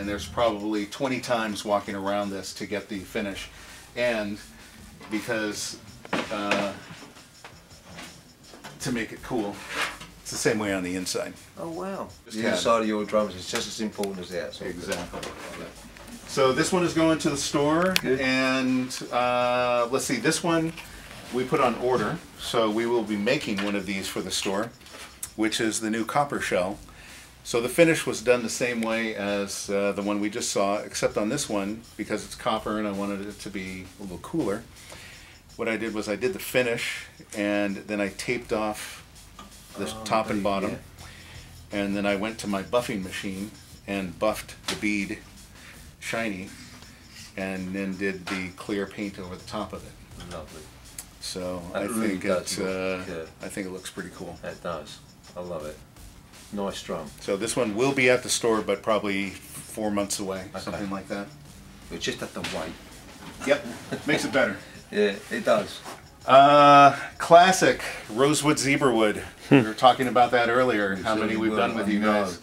and there's probably 20 times walking around this to get the finish. And because to make it cool, it's the same way on the inside. Oh wow. Just The inside of your drums is just as important as the outside. Exactly. So this one is going to the store. Good. And let's see, this one we put on order, so we will be making one of these for the store, which is the new copper shell. So the finish was done the same way as the one we just saw, except on this one, because it's copper and I wanted it to be a little cooler, what I did was I did the finish and then I taped off the top and bottom, yeah. And then I went to my buffing machine and buffed the bead shiny and then did the clear paint over the top of it. Lovely. So I think it looks pretty cool. It does. I love it. Nice drum. So this one will be at the store, but probably 4 months away, something like that. We just have to wait. Yep, makes it better. Yeah, it does. Classic rosewood zebrawood. We were talking about that earlier. How many we've done with you guys.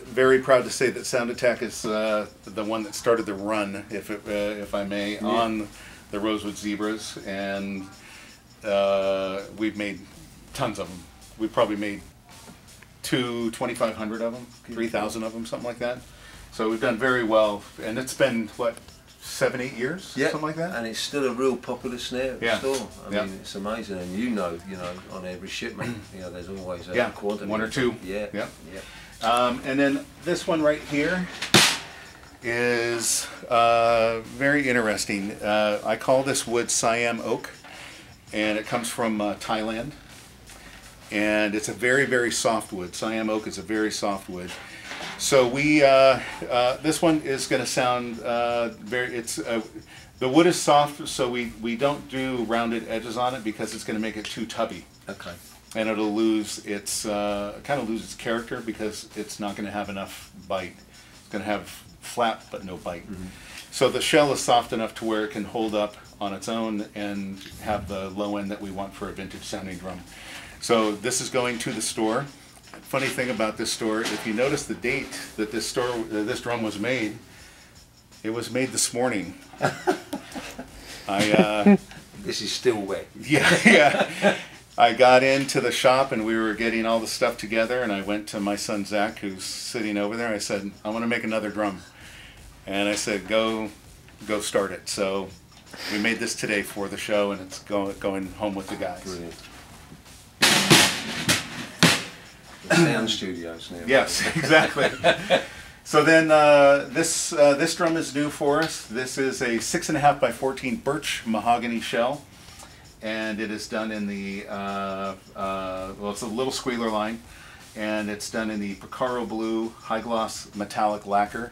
Very proud to say that Sound Attack is the one that started the run, if I may, yeah. On the rosewood zebras, and we've made tons of them. We've probably made 2,500 of them, 3,000 of them, something like that. So we've done very well, and it's been what, 7, 8 years, yeah, something like that. And it's still a real popular snare at the store. I mean, it's amazing, and you know, on every shipment, there's always a quantity. 1 or 2. Yeah, yeah. And then this one right here is very interesting. I call this wood Siam oak, and it comes from Thailand. And it's a very, very soft wood. Siam oak is a very soft wood. So we, this one is going to sound the wood is soft, so we don't do rounded edges on it because it's going to make it too tubby. Okay. And it'll lose its, kind of lose its character because it's not going to have enough bite. It's going to have flap but no bite. Mm-hmm. So the shell is soft enough to where it can hold up on its own and have the low end that we want for a vintage sounding drum. So this is going to the store. Funny thing about this store, if you notice the date that this drum was made, it was made this morning. This is still wet. Yeah. I got into the shop and we were getting all the stuff together, and I went to my son Zach, who's sitting over there. I said, I want to make another drum. And I said, go start it. So we made this today for the show, and it's going home with the guys. Brilliant. The sound studios now. Yes, exactly. So then this drum is new for us. This is a 6.5 by 14 birch mahogany shell, and it is done in the well, it's a little squealer line, and it's done in the Picaro blue high gloss metallic lacquer,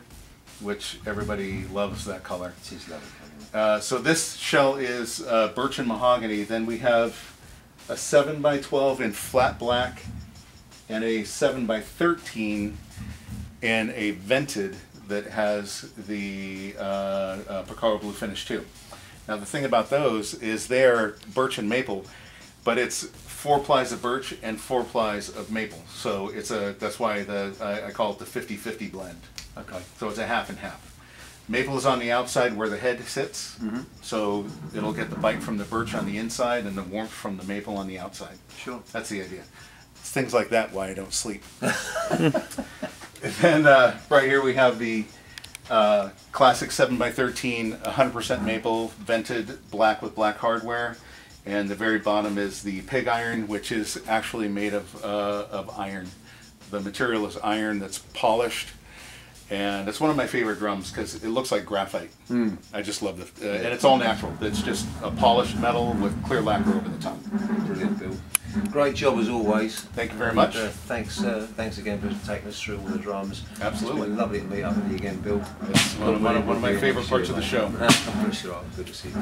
which everybody loves that color. It is lovely color. So this shell is birch and mahogany. Then we have a 7 by 12 in flat black, and a 7 by 13 in a vented that has the Picaro blue finish too. Now the thing about those is they're birch and maple, but it's 4 plies of birch and 4 plies of maple. So it's that's why I call it the 50-50 blend. Okay. So it's a half and half. Maple is on the outside where the head sits, so it'll get the bite from the birch on the inside and the warmth from the maple on the outside. Sure. That's the idea. It's things like that why I don't sleep. And then right here we have the classic 7 by 13, 100% maple, vented black with black hardware, and the very bottom is the pig iron, which is actually made of iron. The material is iron that's polished, and it's one of my favorite drums because it looks like graphite. I just love it, and it's all natural. It's just a polished metal with clear lacquer over the top. Brilliant, Bill. Great job as always. Thank you very much. Thanks again for taking us through all the drums. Absolutely. It's been lovely to meet up with you again, Bill. It's one of my favorite parts of the show. I'm sure. Good to see you.